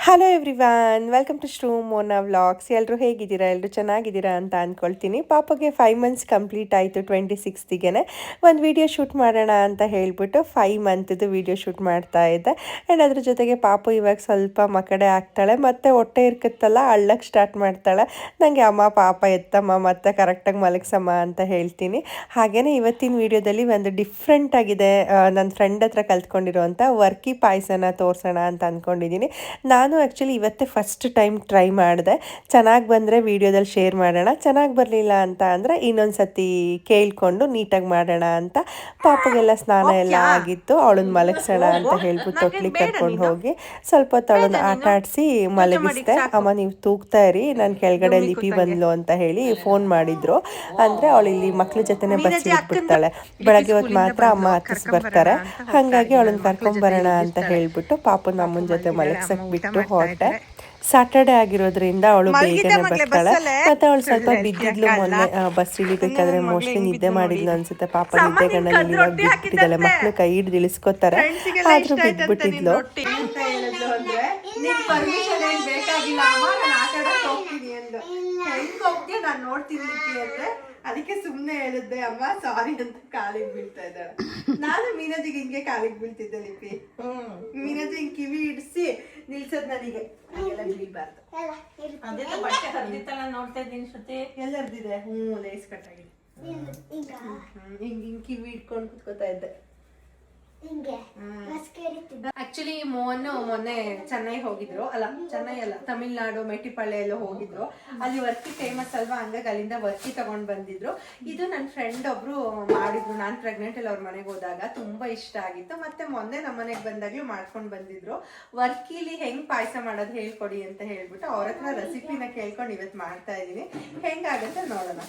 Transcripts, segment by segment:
Hello everyone, welcome to Shru Mona vlogs. ಎಲ್ಲರೂ ಹೇಗಿದ್ದೀರಾ? ಎಲ್ಲರೂ ಚೆನ್ನಾಗಿದ್ದೀರಾ ಅಂತ ಅಂದ್ಕೊಳ್ತೀನಿ. ಪಾಪಗೆ 5 ಮಂತ್ಸ್ ಕಂಪ್ಲೀಟ್ ಆಯಿತು. 26ಗೆ ಒಂದು ವಿಡಿಯೋ ಶೂಟ್ ಮಾಡೋಣ ಅಂತ ಹೇಳಿಬಿಟ್ಟು 5 ಮಂತ್ದು ವಿಡಿಯೋ ಶೂಟ್ ಮಾಡ್ತಾ ಇದ್ದೆ. ಆ್ಯಂಡ್ ಅದ್ರ ಜೊತೆಗೆ ಪಾಪು ಇವಾಗ ಸ್ವಲ್ಪ ಮಕಡೆ ಆಗ್ತಾಳೆ, ಮತ್ತು ಹೊಟ್ಟೆ ಇರ್ಕತ್ತಲ್ಲ ಅಳ್ಳಕ್ಕೆ ಸ್ಟಾರ್ಟ್ ಮಾಡ್ತಾಳೆ. ನನಗೆ ಅಮ್ಮ ಪಾಪ ಎತ್ತಮ್ಮ ಮತ್ತು ಕರೆಕ್ಟಾಗಿ ಮಲಗಿಸಮ್ಮ ಅಂತ ಹೇಳ್ತೀನಿ. ಹಾಗೆಯೇ ಇವತ್ತಿನ ವಿಡಿಯೋದಲ್ಲಿ ಒಂದು ಡಿಫ್ರೆಂಟ್ ಆಗಿದೆ, ನನ್ನ ಫ್ರೆಂಡ್ ಹತ್ರ ಕಲ್ತ್ಕೊಂಡಿರೋಂಥ ವರ್ಕಿ ಪಾಯಸನ ತೋರಿಸೋಣ ಅಂತ ಅಂದ್ಕೊಂಡಿದ್ದೀನಿ. ನಾನು ಆ್ಯಕ್ಚುಲಿ ಇವತ್ತೇ ಫಸ್ಟ್ ಟೈಮ್ ಟ್ರೈ ಮಾಡಿದೆ. ಚೆನ್ನಾಗಿ ಬಂದರೆ ವೀಡಿಯೋದಲ್ಲಿ ಶೇರ್ ಮಾಡೋಣ, ಚೆನ್ನಾಗಿ ಬರಲಿಲ್ಲ ಅಂತ ಅಂದರೆ ಇನ್ನೊಂದು ಸತಿ ಕೇಳಿಕೊಂಡು ನೀಟಾಗಿ ಮಾಡೋಣ ಅಂತ. ಪಾಪಗೆಲ್ಲ ಸ್ನಾನ ಎಲ್ಲ ಆಗಿತ್ತು, ಅವಳನ್ನ ಮಲಗಿಸೋಣ ಅಂತ ಹೇಳ್ಬಿಟ್ಟು ತೊಟ್ಲಿಗೆ ಕರ್ಕೊಂಡು ಹೋಗಿ ಸ್ವಲ್ಪ ಅವಳನ್ನ ಆಟ ಆಡಿಸಿ ಮಲಗಿಸ್ದೆ. ಅಮ್ಮ ನೀವು ತೂಗ್ತಾ ಇರಿ, ನಾನು ಕೆಳಗಡೆ ಲಿಪಿ ಬಂದ್ಲು ಅಂತ ಹೇಳಿ ಫೋನ್ ಮಾಡಿದ್ರು. ಅಂದರೆ ಅವಳು ಇಲ್ಲಿ ಮಕ್ಳ ಜೊತೆನೇ ಬಸ್ ಇಟ್ಬಿಡ್ತಾಳೆ. ಬೆಳಗ್ಗೆ ಹೊತ್ತು ಮಾತ್ರ ಅಮ್ಮ ಹತ್ತಿಸಿ ಬರ್ತಾರೆ. ಹಾಗಾಗಿ ಅವಳನ್ನ ಕರ್ಕೊಂಬರೋಣ ಅಂತ ಹೇಳ್ಬಿಟ್ಟು ಪಾಪನ ಅಮ್ಮನ ಜೊತೆ ಮಲಗ್ಸಕ್ಕೆ ಬಿಟ್ಟು ಹೊರಟೆ. ಸ್ಯಾಟರ್ಡೆ ಆಗಿರೋದ್ರಿಂದ ಅವಳು ಬೇಗನೆ ಬರ್ತಾಳೆ. ಮತ್ತೆ ಅವಳು ಸ್ವಲ್ಪ ಬಿದ್ದಿದ್ಲು ಮೊನ್ನೆ ಬಸ್ ಇಳಿಬೇಕಾದ್ರೆ. ಮೋಸ್ಟ್ಲಿ ನಿದ್ದೆ ಮಾಡಿದ್ಲು ಅನ್ಸುತ್ತೆ. ಪಾಪ ನಿದ್ದೆಗಣ್ಣಲ್ಲಿ ಇವಾಗ ಬಿದ್ಬಿಟ್ಟಿದ್ದಾಳೆ. ಮಕ್ಳು ಕೈ ಹಿಡ್ದು ಇಳಿಸ್ಕೊತಾರೆ, ಆದ್ರೂ ಬಿದ್ಬಿಟ್ಟಿದ್ಲು. ನಾನು ನೋಡ್ತೀನಿ ಅಂದ್ರೆ ಅದಕ್ಕೆ ಸುಮ್ಮನೆ ಹೇಳಿದ್ದೆ ಅಮ್ಮ ಸಾರಿ ಅಂತ ಕಾಲಿಗೆ ಬೀಳ್ತಾ ಇದ್ದಾಳೆ. ನಾನು ಮೀನಾಜಿಗೆ ಹಿಂಗೆ ಕಾಲಿಗೆ ಬೀಳ್ತಿದ್ದೆ ಲಿಪಿ. ಮೀನಾಜಿ ಹಿಂಗೆ ಕಿವಿ ಇಡಿಸಿ ನಿಲ್ಸದ್ ನನಗೆ ಎಲ್ಲ ಬೀಳ್ಬಾರ್ದು. ಬಟ್ಟೆ ಹರಿದಿತ್ತಲ್ಲ ನೋಡ್ತಾ ಇದ್ದೀನಿ ಶ್ರುತಿ. ಎಲ್ಲ ಹರಿದಿದೆ. ಲೇಸ್ ಕಟ್ಟಾಗಿದೆ. ಹಿಂಗ್ ಹಿಂಗ್ ಕಿವಿ ಇಟ್ಕೊಂಡು ಕುತ್ಕೋತಾ ಇದ್ದೆ. ಆಕ್ಚುಲಿ ಮೊನ್ನೆ ಚೆನ್ನೈ ಹೋಗಿದ್ರು, ಚೆನ್ನೈ ಅಲ್ಲ ತಮಿಳ್ನಾಡು ಮೆಟ್ಟಿಪಾಳ್ಯ ಎಲ್ಲ ಹೋಗಿದ್ರು. ಅಲ್ಲಿ ವರ್ಕಿ ಫೇಮಸ್ ಅಲ್ವಾ, ಹಂಗಾಗಿ ಅಲ್ಲಿಂದ ವರ್ಕಿ ತಗೊಂಡ್ ಬಂದಿದ್ರು. ಇದು ನನ್ನ ಫ್ರೆಂಡ್ ಒಬ್ರು ಮಾಡಿದ್ರು. ನಾನು ಪ್ರೆಗ್ನೆಂಟ್ ಅಲ್ಲಿ ಅವ್ರ ಮನೆಗೆ ಹೋದಾಗ ತುಂಬಾ ಇಷ್ಟ ಆಗಿತ್ತು. ಮತ್ತೆ ಮೊನ್ನೆ ನಮ್ಮ ಮನೆಗೆ ಬಂದಾಗ್ಲೂ ಮಾಡ್ಕೊಂಡು ಬಂದಿದ್ರು. ವರ್ಕಿಲಿ ಹೆಂಗ್ ಪಾಯಸ ಮಾಡೋದು ಹೇಳ್ಕೊಡಿ ಅಂತ ಹೇಳ್ಬಿಟ್ಟು ಅವ್ರ ಹತ್ರ ರೆಸಿಪಿನ ಕೇಳ್ಕೊಂಡು ಇವತ್ತು ಮಾಡ್ತಾ ಇದೀನಿ. ಹೆಂಗಾಗತ್ತೆ ನೋಡೋಣ.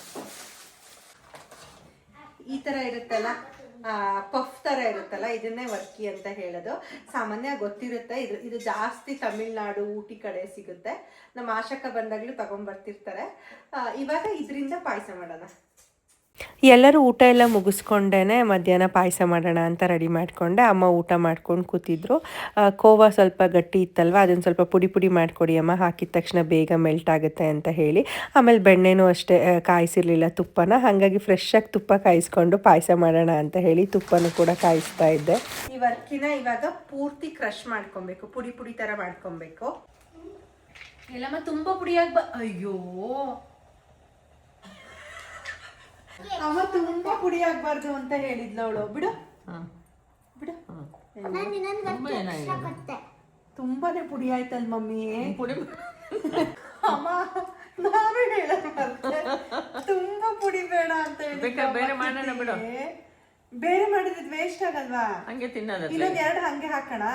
ಈ ತರ ಇರುತ್ತಲ್ಲ, ಪಫ್ ತರ ಇರುತ್ತಲ್ಲ, ಇದನ್ನೇ ವರ್ಕಿ ಅಂತ ಹೇಳೋದು. ಸಾಮಾನ್ಯ ಗೊತ್ತಿರುತ್ತೆ. ಇದು ಜಾಸ್ತಿ ತಮಿಳ್ನಾಡು ಊಟಿ ಕಡೆ ಸಿಗುತ್ತೆ. ನಮ್ಮ ಆಶಕ್ಕ ಬಂದಾಗ್ಲೂ ತಗೊಂಡ್ಬರ್ತಿರ್ತಾರೆ. ಇವಾಗ ಇದರಿಂದ ಪಾಯಸ ಮಾಡೋಣ. ಎಲ್ಲರೂ ಊಟ ಎಲ್ಲ ಮುಗಿಸ್ಕೊಂಡೇ ಮಧ್ಯಾಹ್ನ ಪಾಯಸ ಮಾಡೋಣ ಅಂತ ರೆಡಿ ಮಾಡಿಕೊಂಡೆ. ಅಮ್ಮ ಊಟ ಮಾಡ್ಕೊಂಡು ಕೂತಿದ್ರು. ಕೋವಾ ಸ್ವಲ್ಪ ಗಟ್ಟಿ ಇತ್ತಲ್ವ, ಅದನ್ನು ಸ್ವಲ್ಪ ಪುಡಿ ಪುಡಿ ಮಾಡಿಕೊಡಿ ಅಮ್ಮ, ಹಾಕಿದ ತಕ್ಷಣ ಬೇಗ ಮೆಲ್ಟ್ ಆಗುತ್ತೆ ಅಂತ ಹೇಳಿ. ಆಮೇಲೆ ಬೆಣ್ಣೆನೂ ಅಷ್ಟೇ ಕಾಯಿಸಿರ್ಲಿಲ್ಲ, ತುಪ್ಪನ. ಹಾಗಾಗಿ ಫ್ರೆಶ್ಶಾಗಿ ತುಪ್ಪ ಕಾಯಿಸ್ಕೊಂಡು ಪಾಯಸ ಮಾಡೋಣ ಅಂತ ಹೇಳಿ ತುಪ್ಪನೂ ಕೂಡ ಕಾಯಿಸ್ತಾ ಇದ್ದೆ. ಈ ವರ್ಕಿನ ಇವಾಗ ಪೂರ್ತಿ ಕ್ರಷ್ ಮಾಡ್ಕೊಬೇಕು, ಪುಡಿ ಪುಡಿ ಥರ ಮಾಡ್ಕೊಬೇಕು. ಎಲ್ಲಮ್ಮ ತುಂಬ ಪುಡಿಯಾಗಿ ಅಯ್ಯೋ ಅಮ್ಮ ತುಂಬಾ ಪುಡಿ ಆಗ್ಬಾರ್ದು ಅಂತ ಹೇಳಿದ್ಲು ಅವಳು. ಬಿಡು ಬಿಡು, ತುಂಬಾನೇ ಪುಡಿ ಆಯ್ತಲ್ ಮಮ್ಮಿ. ಅಮ್ಮ ನಾವೇ ಹೇಳೋದು ತುಂಬಾ ಪುಡಿ ಬೇಡ ಅಂತ ಹೇಳಿ. ಬೇರೆ ಮಾಡೋಣ ಬಿಡು. ಬೇರೆ ಮಾಡಿದ್ರೆ ವೇಸ್ಟ್ ಆಗಲ್ವಾ? ಹಂಗೆ ತಿನ್ನೋದು. ಇನ್ನೊಂದ್ ಎರಡು ಹಂಗೆ ಹಾಕೋಣ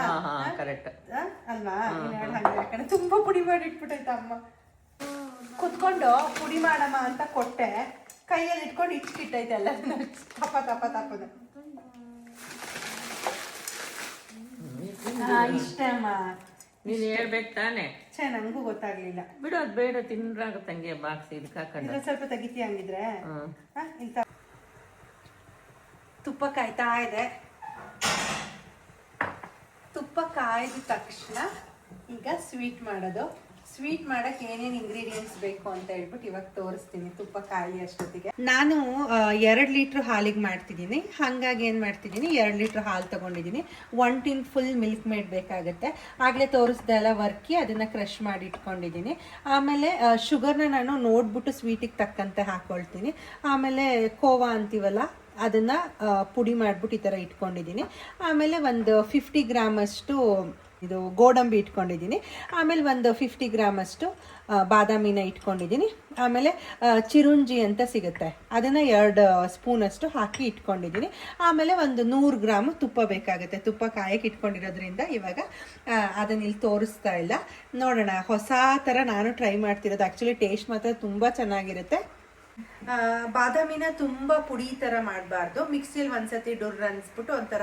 ಕರೆಕ್ಟ್ ಅಲ್ವಾ? ಇನ್ನೆರಡು ಹಂಗೆ ಹಾಕೋಣ. ತುಂಬಾ ಪುಡಿ ಮಾಡಿ ಇಟ್ಬಿಟ್ಟೈತ ಅಮ್ಮ. ಕುತ್ಕೊಂಡು ಪುಡಿ ಮಾಡಮ್ಮ ಅಂತ ಕೊಟ್ಟೆ, ಕೈಯಲ್ಲಿ ಇಟ್ಕೊಂಡು ಇಟ್ಕಿಟ್ಟೈತೆ ಎಲ್ಲ ತಪ್ಪ ತಪ್ಪದ. ಇಷ್ಟ ಅಮ್ಮ, ನೀನ್ ಹೇಳ್ಬೇಕು ತಾನೆ. ನಂಗೂ ಗೊತ್ತಾಗ್ಲಿಲ್ಲ. ಬಿಡು, ಅದು ಬೇಡ, ತಿನ್ರಾಗುತ್ತೆ ಹಂಗೆ ಬಾಕ್ಸ್ ಇದಕ್ಕೆ ಹಾಕೊಂಡು. ಸ್ವಲ್ಪ ತೆಗಿತಿ ಹಂಗಿದ್ರೆ. ತುಪ್ಪ ಕಾಯ್ತಾ ಇದೆ. ತುಪ್ಪ ಕಾಯ್ದ ತಕ್ಷಣ ಈಗ ಸ್ವೀಟ್ ಮಾಡೋದು. ಸ್ವೀಟ್ ಮಾಡಕ್ಕೆ ಏನೇನು ಇಂಗ್ರೀಡಿಯೆಂಟ್ಸ್ ಬೇಕು ಅಂತ ಹೇಳ್ಬಿಟ್ಟು ಇವಾಗ ತೋರಿಸ್ತೀನಿ. ತುಪ್ಪ ಕಾಯಿ ಅಷ್ಟೊತ್ತಿಗೆ ನಾನು 2 ಲೀಟ್ರ್ ಹಾಲಿಗೆ ಮಾಡ್ತಿದ್ದೀನಿ. ಹಾಗಾಗಿ ಏನು ಮಾಡ್ತಿದ್ದೀನಿ, 2 ಲೀಟ್ರ್ ಹಾಲು ತೊಗೊಂಡಿದ್ದೀನಿ. 1 ಟಿನ್ ಫುಲ್ ಮಿಲ್ಕ್ ಮೇಡ್ ಬೇಕಾಗುತ್ತೆ. ಆಗಲೇ ತೋರಿಸ್ದೆ ಅಲ್ಲ ವರ್ಕಿ, ಅದನ್ನು ಕ್ರಷ್ ಮಾಡಿ ಇಟ್ಕೊಂಡಿದ್ದೀನಿ. ಆಮೇಲೆ ಶುಗರ್ನ ನಾನು ನೋಡ್ಬಿಟ್ಟು ಸ್ವೀಟಿಗೆ ತಕ್ಕಂತೆ ಹಾಕ್ಕೊಳ್ತೀನಿ. ಆಮೇಲೆ ಕೋವಾ ಅಂತೀವಲ್ಲ, ಅದನ್ನು ಪುಡಿ ಮಾಡಿಬಿಟ್ಟು ಈ ಥರ ಇಟ್ಕೊಂಡಿದ್ದೀನಿ. ಆಮೇಲೆ ಒಂದು 50 ಗ್ರಾಮಷ್ಟು ಇದು ಗೋಡಂಬಿ ಇಟ್ಕೊಂಡಿದ್ದೀನಿ. ಆಮೇಲೆ ಒಂದು 50 ಗ್ರಾಮಷ್ಟು ಬಾದಾಮಿನ ಇಟ್ಕೊಂಡಿದ್ದೀನಿ. ಆಮೇಲೆ ಚಿರುಂಜಿ ಅಂತ ಸಿಗುತ್ತೆ, ಅದನ್ನು 2 ಸ್ಪೂನಷ್ಟು ಹಾಕಿ ಇಟ್ಕೊಂಡಿದ್ದೀನಿ. ಆಮೇಲೆ ಒಂದು 100 ಗ್ರಾಮ್ ತುಪ್ಪ ಬೇಕಾಗುತ್ತೆ. ತುಪ್ಪ ಕಾಯಕ್ಕೆ ಇಟ್ಕೊಂಡಿರೋದ್ರಿಂದ ಇವಾಗ ಅದನ್ನ ಇಲ್ಲಿ ತೋರಿಸ್ತಾ ಇಲ್ಲ. ನೋಡೋಣ, ಹೊಸ ಥರ ನಾನು ಟ್ರೈ ಮಾಡ್ತಿರೋದು. ಆ್ಯಕ್ಚುಲಿ ಟೇಸ್ಟ್ ಮಾತ್ರ ತುಂಬ ಚೆನ್ನಾಗಿರುತ್ತೆ. ಬಾದಾಮಿನ ತುಂಬ ಪುಡಿ ಥರ ಮಾಡಬಾರ್ದು. ಮಿಕ್ಸಿಯಲ್ಲಿ ಒಂದ್ಸತಿ ಡೊರ್ರ ಅನ್ಸ್ಬಿಟ್ಟು ಒಂಥರ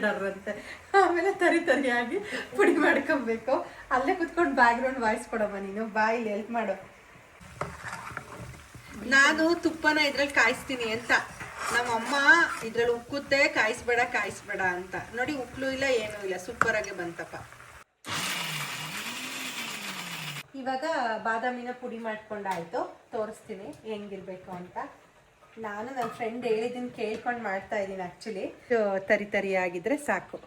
ಡರ್ರಂತೆ ಆಮೇಲೆ ತರಿಯಾಗಿ ಪುಡಿ ಮಾಡ್ಕೊಬೇಕು. ಅಲ್ಲೇ ಕುತ್ಕೊಂಡು ಬ್ಯಾಕ್ಗ್ರೌಂಡ್ ವಾಯ್ಸ್ ಕೊಡಮ್ಮ ನೀನು. ಬಾಯಲ್ಲಿ ಹೆಲ್ಪ್ ಮಾಡು. ನಾನು ತುಪ್ಪನ ಇದ್ರಲ್ಲಿ ಕಾಯಿಸ್ತೀನಿ ಅಂತ ನಮ್ಮಮ್ಮ ಇದ್ರಲ್ಲಿ ಉಕ್ಕುತ್ತೆ, ಕಾಯಿಸ್ಬೇಡ ಅಂತ. ನೋಡಿ, ಉಕ್ಲು ಇಲ್ಲ, ಏನೂ ಇಲ್ಲ, ಸೂಪರಾಗೆ ಬಂತಪ್ಪ. ಇವಾಗ ಬಾದಾಮಿನ ಪುಡಿ ಮಾಡ್ಕೊಂಡಾಯ್ತು. ತೋರಿಸ್ತೀನಿ ಹೆಂಗಿರ್ಬೇಕು ಅಂತ. ನಾನು ನನ್ನ ಫ್ರೆಂಡ್ ಹೇಳಿದ್ದೀನಿ ಕೇಳ್ಕೊಂಡು ಮಾಡ್ತಾ ಇದ್ದೀನಿ. ಆ್ಯಕ್ಚುಲಿ ತರಿ ಆಗಿದ್ರೆ ಸಾಕು.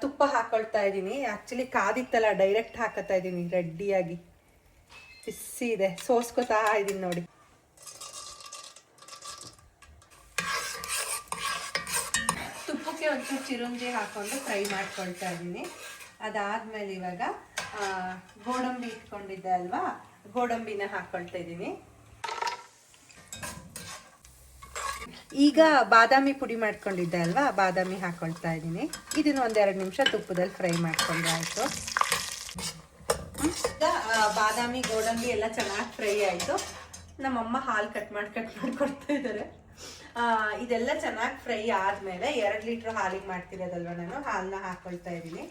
ತುಪ್ಪ ಹಾಕೊಳ್ತಾ ಇದ್ದೀನಿ. ಆ್ಯಕ್ಚುಲಿ ಕಾದಿತ್ತಲ್ಲ, ಡೈರೆಕ್ಟ್ ಹಾಕತ್ತಾ ಇದ್ದೀನಿ ರೆಡ್ಡಿಯಾಗಿ. ಬಿಸಿ ಇದೆ, ಸೋಸ್ಕೊತಾ ಇದ್ದೀನಿ ನೋಡಿ. ತುಪ್ಪಕ್ಕೆ ಒಂಚೂರು ಚಿರುಂಜಿ ಹಾಕ್ಕೊಂಡು ಫ್ರೈ ಮಾಡ್ಕೊಳ್ತಾ ಇದ್ದೀನಿ. ಅದಾದಮೇಲೆ ಇವಾಗ ಗೋಡಂಬಿ ಇಟ್ಕೊಂಡಿದ್ದೆ ಅಲ್ವಾ, ಗೋಡಂಬಿನ ಹಾಕ್ಕೊಳ್ತಾ ಇದ್ದೀನಿ. ಈಗ ಬಾದಾಮಿ ಪುಡಿ ಮಾಡ್ಕೊಂಡಿದ್ದೆ ಅಲ್ವಾ, ಬಾದಾಮಿ ಹಾಕೊಳ್ತಾ ಇದ್ದೀನಿ. ಇದನ್ನು 1-2 ನಿಮಿಷ ತುಪ್ಪದಲ್ಲಿ ಫ್ರೈ ಮಾಡ್ಕೊಂಡ್ರೆ ಆಯಿತು. ಈಗ ಬಾದಾಮಿ ಗೋಡಂಬಿ ಎಲ್ಲ ಚೆನ್ನಾಗಿ ಫ್ರೈ ಆಯಿತು. ನಮ್ಮಮ್ಮ ಹಾಲು ಕಟ್ ಮಾಡಿ ಕೊಡ್ತಾ ಇದ್ದಾರೆ. ಇದೆಲ್ಲ ಚೆನ್ನಾಗಿ ಫ್ರೈ ಆದಮೇಲೆ 2 ಲೀಟ್ರ್ ಹಾಲಿಗೆ ಮಾಡ್ತಿರೋದಲ್ವ ನಾನು, ಹಾಲನ್ನ ಹಾಕೊಳ್ತಾ ಇದ್ದೀನಿ.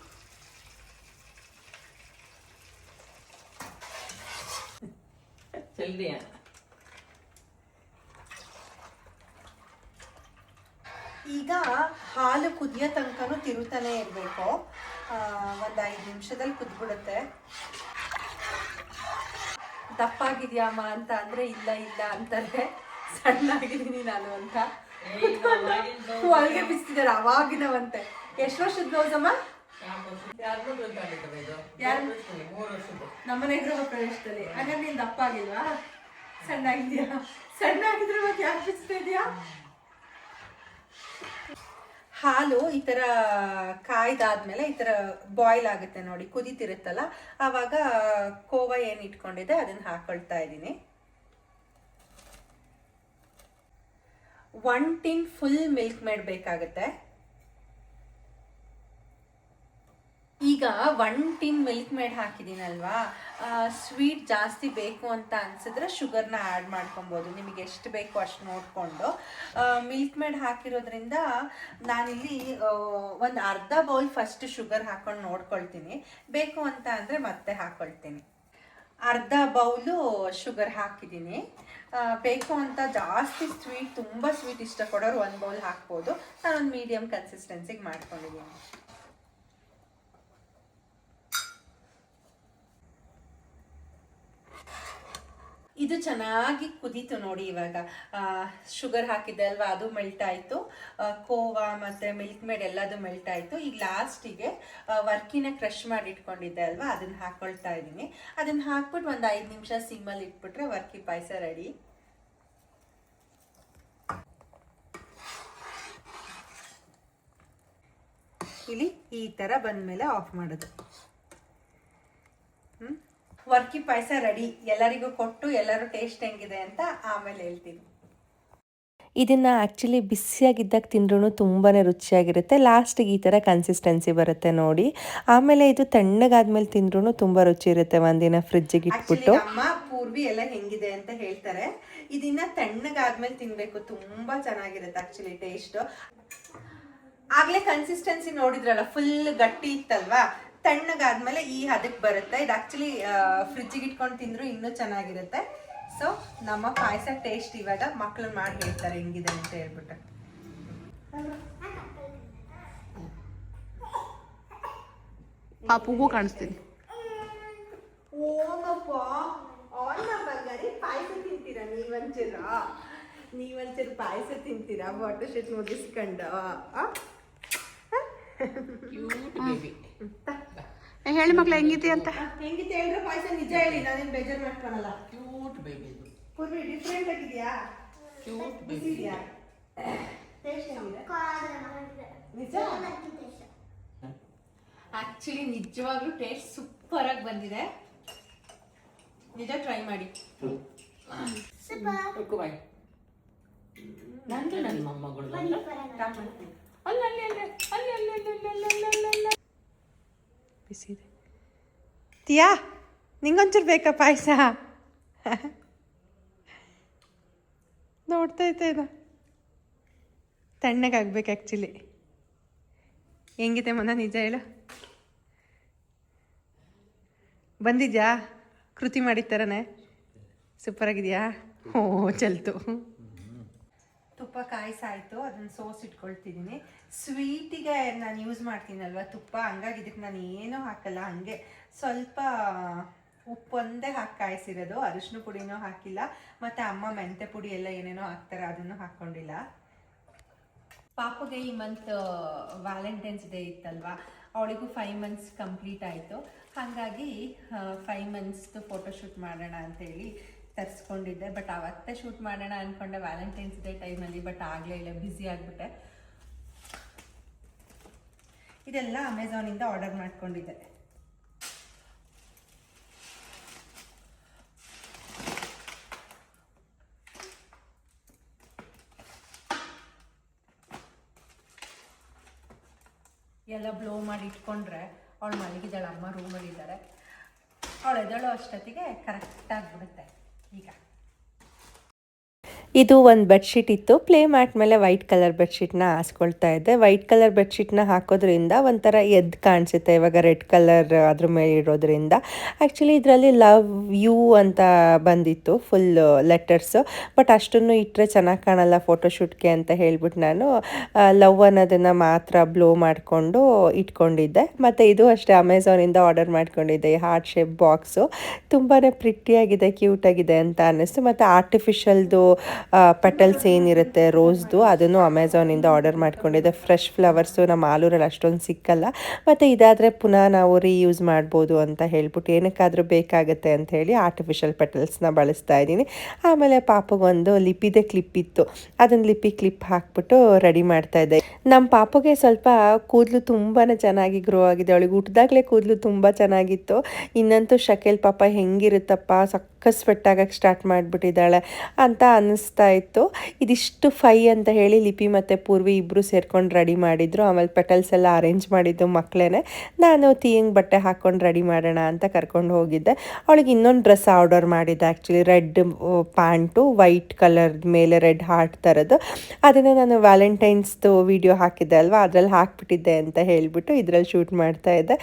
ಈಗ ಹಾಲು ಕುದಿಯೋ ತನಕನೂ ತಿರುತಾನೆ ಇರಬೇಕು. ಒಂದು 5 ನಿಮಿಷದಲ್ಲಿ ಕುದ್ಬಿಡುತ್ತೆ. ದಪ್ಪಾಗಿದ್ಯಾಮ್ಮ ಅಂತ ಅಂದರೆ ಇಲ್ಲ ಅಂತಾರೆ, ಸಣ್ಣಾಗಿದ್ದೀನಿ ನಾನು ಅಂತ. ಒಳಗೆ ಬಿಸ್ತಿದ್ದಾರೆ ಅವಾಗಿನವಂತೆ. ಎಷ್ಟು ವರ್ಷದ ಬ್ಲೌಸಮ್ಮ? ನಮ್ಮನೆ ಗೃಹ ಪ್ರವೇಶದಲ್ಲಿ. ಹಾಗಾದ್ರೆ ನೀನು ದಪ್ಪಾಗಿಲ್ವಾ? ಸಣ್ಣಾಗಿದ್ಯಾ? ಸಣ್ಣಾಗಿದ್ರೆ ಮತ್ತೆ ಯಾಕೆ ಬಿಸ್ತಾ ಇದೆಯಾ? ಹಾಲು ಈ ಥರ ಕಾಯ್ದಾದ್ಮೇಲೆ ಈ ಥರ ಬಾಯ್ಲ್ ಆಗುತ್ತೆ ನೋಡಿ, ಕುದೀತಿರುತ್ತಲ್ಲ, ಆವಾಗ ಕೋವಾ ಏನು ಇಟ್ಕೊಂಡಿದೆ ಅದನ್ನು ಹಾಕೊಳ್ತಾ ಇದ್ದೀನಿ. 1 ಟಿನ್ ಫುಲ್ ಮಿಲ್ಕ್ ಮೇಡ್ ಬೇಕಾಗುತ್ತೆ. ಈಗ 1 ಟಿನ್ ಮಿಲ್ಕ್ ಮೇಡ್ ಹಾಕಿದ್ದೀನಲ್ವಾ, ಸ್ವೀಟ್ ಜಾಸ್ತಿ ಬೇಕು ಅಂತ ಅನ್ಸಿದ್ರೆ ಶುಗರ್ನ ಆ್ಯಡ್ ಮಾಡ್ಕೊಬೋದು. ನಿಮಗೆ ಎಷ್ಟು ಬೇಕೋ ಅಷ್ಟು ನೋಡಿಕೊಂಡು. ಮಿಲ್ಕ್ ಮೇಡ್ ಹಾಕಿರೋದ್ರಿಂದ ನಾನಿಲ್ಲಿ ಒಂದು ಅರ್ಧ ಬೌಲ್ ಫಸ್ಟ್ ಶುಗರ್ ಹಾಕೊಂಡು ನೋಡ್ಕೊಳ್ತೀನಿ. ಬೇಕು ಅಂತ ಅಂದರೆ ಮತ್ತೆ ಹಾಕ್ಕೊಳ್ತೀನಿ. ಅರ್ಧ ಬೌಲು ಶುಗರ್ ಹಾಕಿದ್ದೀನಿ. ಬೇಕು ಅಂತ ಜಾಸ್ತಿ ಸ್ವೀಟ್, ತುಂಬ ಸ್ವೀಟ್ ಇಷ್ಟಪಡೋರು 1 ಬೌಲ್ ಹಾಕ್ಬೋದು. ನಾನೊಂದು ಮೀಡಿಯಮ್ ಕನ್ಸಿಸ್ಟೆನ್ಸಿಗೆ ಮಾಡ್ಕೊಂಡಿದ್ದೀನಿ. ಇದು ಚೆನ್ನಾಗಿ ಕುದೀತು ನೋಡಿ. ಇವಾಗ ಶುಗರ್ ಹಾಕಿದ್ದೆ ಅಲ್ವಾ, ಅದು ಮೆಲ್ಟ್ ಆಯಿತು. ಕೋವಾ ಮತ್ತು ಮಿಲ್ಕ್ ಮೇಡ್ ಎಲ್ಲದು ಮೆಲ್ಟ್ ಆಯಿತು. ಈಗ ಲಾಸ್ಟಿಗೆ ವರ್ಕಿನ ಕ್ರಷ್ ಮಾಡಿ ಇಟ್ಕೊಂಡಿದ್ದೆ ಅಲ್ವಾ, ಅದನ್ನು ಹಾಕ್ಕೊಳ್ತಾ ಇದ್ದೀನಿ. ಅದನ್ನು ಹಾಕ್ಬಿಟ್ಟು ಒಂದು 5 ನಿಮಿಷ ಸಿಮ್ಮಲ್ಲಿ ಇಟ್ಬಿಟ್ರೆ ವರ್ಕಿ ಪಾಯಸ ರೆಡಿ. ಇಲ್ಲಿ ಈ ಥರ ಬಂದಮೇಲೆ ಆಫ್ ಮಾಡೋದು. ವರ್ಕಿ ಪಾಯಸ ರೆಡಿ. ಎಲ್ಲರಿಗೂ ಕೊಟ್ಟು ಎಲ್ಲರೂ ಟೇಸ್ಟ್ ಹೆಂಗಿದೆ ಅಂತ ಆಮೇಲೆ ಹೇಳ್ತೀನಿ. ಇದನ್ನು ಆ್ಯಕ್ಚುಲಿ ಬಿಸಿಯಾಗಿದ್ದಾಗ ತಿಂದ್ರೂ ತುಂಬಾ ರುಚಿಯಾಗಿರುತ್ತೆ. ಲಾಸ್ಟಿಗೆ ಈ ಥರ ಕನ್ಸಿಸ್ಟೆನ್ಸಿ ಬರುತ್ತೆ ನೋಡಿ. ಆಮೇಲೆ ಇದು ತಣ್ಣಗಾದ್ಮೇಲೆ ತಿಂದ್ರೂ ತುಂಬ ರುಚಿ ಇರುತ್ತೆ. ಒಂದಿನ ಫ್ರಿಜ್ಜಿಗೆ ಇಟ್ಬಿಟ್ಟು. ಅಮ್ಮ ಪೂರ್ವಿ ಎಲ್ಲ ಹೆಂಗಿದೆ ಅಂತ ಹೇಳ್ತಾರೆ. ಇದನ್ನ ತಣ್ಣಗಾದ್ಮೇಲೆ ತಿನ್ಬೇಕು, ತುಂಬಾ ಚೆನ್ನಾಗಿರುತ್ತೆ ಆಕ್ಚುಲಿ ಟೇಸ್ಟ್. ಆಗ್ಲೇ ಕನ್ಸಿಸ್ಟೆನ್ಸಿ ನೋಡಿದ್ರಲ್ಲ, ಫುಲ್ ಗಟ್ಟಿ ಇತ್ತಲ್ವಾ, ತಣ್ಣಗಾದ್ಮೇಲೆ ಈ ಹದಕ್ಕೆ ಬರುತ್ತೆ. ಇದು ಆಕ್ಚುಲಿ ಫ್ರಿಜ್ಜಿಗೆ ಇಟ್ಕೊಂಡು ತಿಂದ್ರು ಇನ್ನೂ ಚೆನ್ನಾಗಿರುತ್ತೆ. ಸೊ ನಮ್ಮ ಪಾಯಸ ಟೇಸ್ಟ್ ಇವಾಗ ಮಕ್ಕಳು ಮಾಡಿ ಹೇಳ್ತಾರೆ ಹೆಂಗಿದೆ ಅಂತ ಹೇಳ್ಬಿಟ್ಟು. ಪಾಪುಗೂ ಕಾಣಿಸ್ತೀನಿ. ಓಮಪ್ಪ ಬಂಗಾರಿ, ಪಾಯಸ ತಿಂತೀರಾ ನೀವಂಚೂರು ಪಾಯಸ ತಿಂತೀರಾ? ಫೋಟೋ ಶೂಟ್ ಮುಗಿಸ್ಕೊಂಡು ಹೇಳಿ ಮಕ್ಳು ಹೆಂಗಿತಿ ಅಂತ. ಹೆಂಗಿತಿ ಹೇಳಿದ್ರೆ ಪಾಯಸ ನಿಜ ಹೇಳಿ, ನಾನೇನು ಬೇಜಾರು ಮಾಡ್ಕೊಳಲ್ಲ. ಕ್ಯೂಟ್ ಬೇಬಿ ಇದು. ಪೂರ್ವಿ ಡಿಫ್ರೆಂಟ್ ಆಗಿದೆಯಾ? ಕ್ಯೂಟ್ ಬೇಬಿ ಇದೆಯಾ? ಟೇಸ್ಟ್ ಹೆಂಗಿದೆ? ನಿಜ? ಆಕ್ಚುಲಿ ನಿಜವಾಗ್ಲೂ ಟೇಸ್ಟ್ ಸೂಪರ್ ಆಗಿ ಬಂದಿದೆ. ನಿಜ ಟ್ರೈ ಮಾಡಿ. ನಂದು ನನ್ನ ಮೊಮ್ಮಗಳು ಬಿಸಿದೆ. ತಿಯಾ, ನಿಂಗೊಂಚೂರು ಬೇಕಾ ಪಾಯಸ? ನೋಡ್ತಾ ಇದ್ದೇನ, ತಣ್ಣಗಾಗ್ಬೇಕು ಆ್ಯಕ್ಚುಲಿ. ಹೆಂಗಿದೆ ಮನ ನಿಜ ಹೇಳು. ಬಂದಿದ್ಯಾ? ಕೃತಿ ಮಾಡಿದ ಥರನೇ ಸೂಪರಾಗಿದೆಯಾ? ಓ ಚಲ್ತು. ತುಪ್ಪ ಕಾಯಿಸಾಯಿತು, ಅದನ್ನು ಸೋಸಿಟ್ಕೊಳ್ತಿದ್ದೀನಿ. ಸ್ವೀಟಿಗೆ ನಾನು ಯೂಸ್ ಮಾಡ್ತೀನಲ್ವ ತುಪ್ಪ, ಹಂಗಾಗಿ ಇದಕ್ಕೆ ನಾನು ಏನೂ ಹಾಕಲ್ಲ. ಹಾಗೆ ಸ್ವಲ್ಪ ಉಪ್ಪು ಒಂದೇ ಹಾಕಿ ಕಾಯಿಸಿರೋದು, ಅರಿಶಿನ ಪುಡಿನೂ ಹಾಕಿಲ್ಲ. ಮತ್ತು ಅಮ್ಮ ಮೆಂತೆ ಪುಡಿ ಎಲ್ಲ ಏನೇನೋ ಹಾಕ್ತಾರೆ, ಅದನ್ನು ಹಾಕ್ಕೊಂಡಿಲ್ಲ. ಪಾಪುಗೆ ಈ ಮಂತ್ ವ್ಯಾಲೆಂಟೈನ್ಸ್ ಡೇ ಇತ್ತಲ್ವ, ಅವಳಿಗೂ 5 months ಕಂಪ್ಲೀಟ್ ಆಯಿತು. ಹಾಗಾಗಿ 5 monthsದು ಫೋಟೋಶೂಟ್ ಮಾಡೋಣ ಅಂತೇಳಿ ತರಿಸ್ಕೊಂಡಿದ್ದೆ. ಬಟ್ ಅವತ್ತೇ ಶೂಟ್ ಮಾಡೋಣ ಅಂದ್ಕೊಂಡೆ ವ್ಯಾಲೆಂಟೈನ್ಸ್ ಡೇ ಟೈಮಲ್ಲಿ, ಬಟ್ ಆಗಲೇ ಇಲ್ಲ, ಬ್ಯುಸಿ ಆಗಿಬಿಟ್ಟೆ. ಇದೆಲ್ಲ ಅಮೆಝಾನಿಂದ ಆರ್ಡರ್ ಮಾಡ್ಕೊಂಡಿದ್ದೆ. ಎಲ್ಲ ಬ್ಲೋ ಮಾಡಿ ಇಟ್ಕೊಂಡ್ರೆ ಅವಳು ಮಲಗಿದ್ದಾಳೆ, ಅಮ್ಮ ರೂಮಲ್ಲಿದ್ದಾರೆ. ಅವಳು ಎದಳು ಅಷ್ಟೊತ್ತಿಗೆ ಕರೆಕ್ಟಾಗಿಬಿಡುತ್ತೆ. ಈಗ ಇದು ಒಂದು ಬೆಡ್ಶೀಟ್ ಇತ್ತು, ಪ್ಲೇ ಮ್ಯಾಟ್ ಮೇಲೆ ವೈಟ್ ಕಲರ್ ಬೆಡ್ಶೀಟ್ನ ಹಾಸ್ಕೊಳ್ತಾ ಇದ್ದೆ. ವೈಟ್ ಕಲರ್ ಬೆಡ್ಶೀಟ್ನ ಹಾಕೋದ್ರಿಂದ ಒಂಥರ ಎದ್ದು ಕಾಣಿಸುತ್ತೆ, ಇವಾಗ ರೆಡ್ ಕಲರ್ ಅದ್ರ ಮೇಲೆ ಇರೋದ್ರಿಂದ. ಆ್ಯಕ್ಚುಲಿ ಇದರಲ್ಲಿ ಲವ್ ಯು ಅಂತ ಬಂದಿತ್ತು ಫುಲ್ ಲೆಟರ್ಸು, ಬಟ್ ಅಷ್ಟನ್ನು ಇಟ್ಟರೆ ಚೆನ್ನಾಗಿ ಕಾಣಲ್ಲ ಫೋಟೋಶೂಟ್ಗೆ ಅಂತ ಹೇಳ್ಬಿಟ್ಟು ನಾನು ಲವ್ ಅನ್ನೋದನ್ನು ಮಾತ್ರ ಬ್ಲೋ ಮಾಡಿಕೊಂಡು ಇಟ್ಕೊಂಡಿದ್ದೆ. ಮತ್ತು ಇದು ಅಷ್ಟೇ ಅಮೆಝಾನಿಂದ ಆರ್ಡರ್ ಮಾಡ್ಕೊಂಡಿದ್ದೆ. ಈ ಹಾರ್ಟ್ ಶೇಪ್ ಬಾಕ್ಸು ತುಂಬಾ ಪ್ರಿಟ್ಟಿಯಾಗಿದೆ, ಕ್ಯೂಟಾಗಿದೆ ಅಂತ ಅನ್ನಿಸ್ತು. ಮತ್ತು ಆರ್ಟಿಫಿಷಿಯಲ್ದು ಪೆಟಲ್ಸ್ ಏನಿರುತ್ತೆ ರೋಸ್ದು, ಅದನ್ನು ಅಮೆಝಾನಿಂದ ಆರ್ಡರ್ ಮಾಡ್ಕೊಂಡಿದ್ದೆ. ಫ್ರೆಶ್ ಫ್ಲವರ್ಸು ನಮ್ಮ ಆಲೂರಲ್ಲಿ ಅಷ್ಟೊಂದು ಸಿಕ್ಕಲ್ಲ, ಮತ್ತು ಇದಾದರೆ ಪುನಃ ನಾವು ರೀಯೂಸ್ ಮಾಡ್ಬೋದು ಅಂತ ಹೇಳ್ಬಿಟ್ಟು ಏನಕ್ಕಾದರೂ ಬೇಕಾಗುತ್ತೆ ಅಂತ ಹೇಳಿ ಆರ್ಟಿಫಿಷಿಯಲ್ ಪೆಟಲ್ಸ್ನ ಬಳಸ್ತಾ ಇದ್ದೀನಿ. ಆಮೇಲೆ ಪಾಪಗೊಂದು ಲಿಪಿದೆ ಕ್ಲಿಪ್ ಇತ್ತು, ಅದನ್ನು ಲಿಪಿ ಕ್ಲಿಪ್ ಹಾಕ್ಬಿಟ್ಟು ರೆಡಿ ಮಾಡ್ತಾಯಿದ್ದೆ. ನಮ್ಮ ಪಾಪಗೆ ಸ್ವಲ್ಪ ಕೂದಲು ತುಂಬಾ ಚೆನ್ನಾಗಿ ಗ್ರೋ ಆಗಿದೆ. ಅವಳಿಗೆ ಹುಟ್ಟಿದಾಗಲೇ ಕೂದಲು ತುಂಬ ಚೆನ್ನಾಗಿತ್ತು. ಇನ್ನಂತೂ ಶಕೇಲ್ ಪಾಪ ಹೆಂಗಿರುತ್ತಪ್ಪ, ಸ್ವೆಟ್ ಆಗಕ್ಕೆ ಸ್ಟಾರ್ಟ್ ಮಾಡಿಬಿಟ್ಟಿದ್ದಾಳೆ ಅಂತ ಅನ್ನಿಸ್ತಾ ಇತ್ತು. ಇದಿಷ್ಟು 5 ಅಂತ ಹೇಳಿ ಲಿಪಿ ಮತ್ತು ಪೂರ್ವಿ ಇಬ್ಬರು ಸೇರ್ಕೊಂಡು ರೆಡಿ ಮಾಡಿದರು. ಆಮೇಲೆ ಪೆಟಲ್ಸ್ ಎಲ್ಲ ಅರೇಂಜ್ ಮಾಡಿದ್ದು ಮಕ್ಕಳೇ. ನಾನು ತೀಯಿಂಗ್ ಬಟ್ಟೆ ಹಾಕ್ಕೊಂಡು ರೆಡಿ ಮಾಡೋಣ ಅಂತ ಕರ್ಕೊಂಡು ಹೋಗಿದ್ದೆ. ಅವಳಿಗೆ ಇನ್ನೊಂದು ಡ್ರೆಸ್ ಆರ್ಡರ್ ಮಾಡಿದ್ದೆ, actually red pant, white colour ಮೇಲೆ ರೆಡ್ ಹಾರ್ಟ್ ಥರದ್ದು. ಅದನ್ನು ನಾನು ವ್ಯಾಲೆಂಟೈನ್ಸ್ದು ವಿಡಿಯೋ ಹಾಕಿದ್ದೆ ಅಲ್ವಾ, ಅದರಲ್ಲಿ ಹಾಕ್ಬಿಟ್ಟಿದ್ದೆ ಅಂತ ಹೇಳಿಬಿಟ್ಟು ಇದರಲ್ಲಿ ಶೂಟ್ ಮಾಡ್ತಾಯಿದ್ದೆ.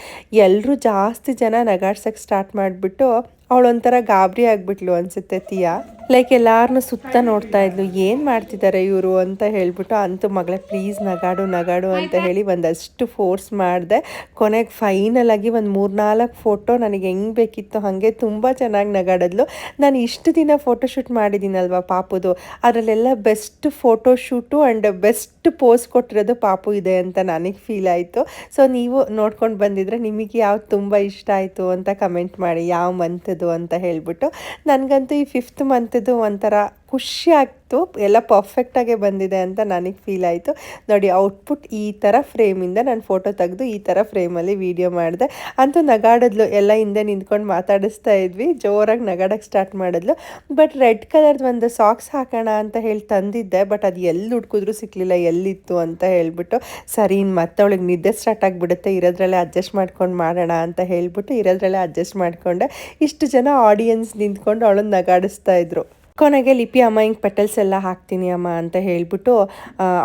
ಎಲ್ಲರೂ ಜಾಸ್ತಿ ಜನ ನಗಾಡ್ಸೋಕ್ಕೆ ಸ್ಟಾರ್ಟ್ ಮಾಡಿಬಿಟ್ಟು ಅವಳೊಂಥರ ಗಾಬರಿ ಆಗಿಬಿಟ್ಲು ಅನಿಸುತ್ತೆ ತೀಯಾ. ಲೈಕ್ ಎಲ್ಲಾರನ್ನೂ ಸುತ್ತ ನೋಡ್ತಾ ಇದ್ಲು, ಏನು ಮಾಡ್ತಿದ್ದಾರೆ ಇವರು ಅಂತ ಹೇಳ್ಬಿಟ್ಟು. ಅಂತೂ ಮಗಳೇ ಪ್ಲೀಸ್ ನಗಾಡು ನಗಾಡು ಅಂತ ಹೇಳಿ ಒಂದಷ್ಟು ಫೋರ್ಸ್ ಮಾಡಿದೆ. ಕೊನೆಗೆ ಫೈನಲ್ ಆಗಿ ಒಂದು 3-4 ಫೋಟೋ ನನಗೆ ಹೆಂಗೆ ಬೇಕಿತ್ತು ಹಾಗೆ ತುಂಬ ಚೆನ್ನಾಗಿ ನಗಾಡಿದ್ಲು. ನಾನು ಇಷ್ಟು ದಿನ ಫೋಟೋಶೂಟ್ ಮಾಡಿದ್ದೀನಲ್ವ ಪಾಪುದು, ಅದರಲ್ಲೆಲ್ಲ best photoshoot and best pose ಕೊಟ್ಟಿರೋದು ಪಾಪು ಇದೆ ಅಂತ ನನಗೆ ಫೀಲ್ ಆಯಿತು. ಸೊ ನೀವು ನೋಡ್ಕೊಂಡು ಬಂದಿದ್ರೆ ನಿಮಗೆ ಯಾವ್ದು ತುಂಬ ಇಷ್ಟ ಆಯಿತು ಅಂತ ಕಮೆಂಟ್ ಮಾಡಿ, ಯಾವ ಮಂತದ್ದು ಅಂತ ಹೇಳ್ಬಿಟ್ಟು. ನನಗಂತೂ ಈ 5th ಮಂತದ್ದು ಒಂಥರ ಖುಷಿ ಆಗ್ತು, ಎಲ್ಲ ಪರ್ಫೆಕ್ಟಾಗೆ ಬಂದಿದೆ ಅಂತ ನನಗೆ ಫೀಲ್ ಆಯಿತು. ನೋಡಿ ಔಟ್ಪುಟ್ ಈ ಥರ ಫ್ರೇಮಿಂದ ನಾನು ಫೋಟೋ ತೆಗೆದು ಈ ಥರ ಫ್ರೇಮಲ್ಲಿ ವೀಡಿಯೋ ಮಾಡಿದೆ. ಅಂತೂ ನಗಾಡಿದ್ಲು, ಎಲ್ಲ ಹಿಂದೆ ನಿಂತ್ಕೊಂಡು ಮಾತಾಡಿಸ್ತಾ ಇದ್ವಿ, ಜೋರಾಗಿ ನಗಾಡೋಕ್ಕೆ ಸ್ಟಾರ್ಟ್ ಮಾಡಿದ್ಲು. ಬಟ್ ರೆಡ್ ಕಲರ್ದು ಒಂದು ಸಾಕ್ಸ್ ಹಾಕೋಣ ಅಂತ ಹೇಳಿ ತಂದಿದ್ದೆ, ಬಟ್ ಅದು ಎಲ್ಲಿ ಹುಡ್ಕಿದ್ರೂ ಸಿಕ್ಕಲಿಲ್ಲ, ಎಲ್ಲಿತ್ತು ಅಂತ ಹೇಳ್ಬಿಟ್ಟು. ಸರಿ ಇನ್ನು ಮತ್ತೆ ಅವಳಿಗೆ ನಿದ್ದೆ ಸ್ಟಾರ್ಟ್ ಆಗಿಬಿಡುತ್ತೆ, ಇರೋದ್ರಲ್ಲೇ ಅಡ್ಜಸ್ಟ್ ಮಾಡ್ಕೊಂಡು ಮಾಡೋಣ ಅಂತ ಹೇಳ್ಬಿಟ್ಟು ಇರೋದ್ರಲ್ಲೇ ಅಡ್ಜಸ್ಟ್ ಮಾಡಿಕೊಂಡೆ. ಇಷ್ಟು ಜನ ಆಡಿಯನ್ಸ್ ನಿಂತ್ಕೊಂಡು ಅವಳನ್ನು ನಗಾಡಿಸ್ತಾ ಇದ್ರು. ಕೊನೆಗೆ ಲಿಪಿ ಅಮ್ಮ ಹಿಂಗೆ ಪೆಟಲ್ಸ್ ಎಲ್ಲ ಹಾಕ್ತೀನಿ ಅಮ್ಮ ಅಂತ ಹೇಳ್ಬಿಟ್ಟು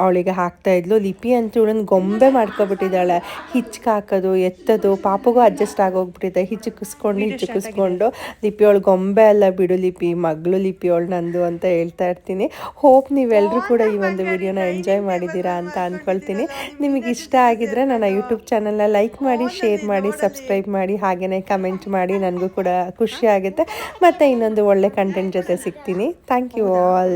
ಅವಳಿಗೆ ಹಾಕ್ತಾಯಿದ್ಲು. ಲಿಪಿ ಅಂತೂ ಇವಳನ್ನು ಗೊಂಬೆ ಮಾಡ್ಕೊಬಿಟ್ಟಿದ್ದಾಳೆ, ಹಿಚ್ಕ ಹಾಕೋದು ಎತ್ತೋದು. ಪಾಪಗೂ ಅಡ್ಜಸ್ಟ್ ಆಗೋಗ್ಬಿಟ್ಟಿದೆ, ಹಿಚ್ಕಿಸ್ಕೊಂಡು ಲಿಪಿ ಅವಳು ಗೊಂಬೆ ಅಲ್ಲ ಬಿಡು ಲಿಪಿ, ಮಗಳು ಲಿಪಿ ಅವಳು ನಂದು ಅಂತ ಹೇಳ್ತಾ ಇರ್ತೀನಿ. ಹೋಪ್ ನೀವೆಲ್ಲರೂ ಕೂಡ ಈ ಒಂದು ವಿಡಿಯೋನ ಎಂಜಾಯ್ ಮಾಡಿದ್ದೀರಾ ಅಂತ ಅಂದ್ಕೊಳ್ತೀನಿ. ನಿಮಗೆ ಇಷ್ಟ ಆಗಿದ್ರೆ ನನ್ನ ಯೂಟ್ಯೂಬ್ ಚಾನಲ್ನ ಲೈಕ್ ಮಾಡಿ, ಶೇರ್ ಮಾಡಿ, ಸಬ್ಸ್ಕ್ರೈಬ್ ಮಾಡಿ, ಹಾಗೆಯೇ ಕಮೆಂಟ್ ಮಾಡಿ, ನನಗೂ ಕೂಡ ಖುಷಿ ಆಗುತ್ತೆ. ಮತ್ತು ಇನ್ನೊಂದು ಒಳ್ಳೆ ಕಂಟೆಂಟ್ ಜೊತೆ ಸಿಗ್ತೀನಿ. Thank you all.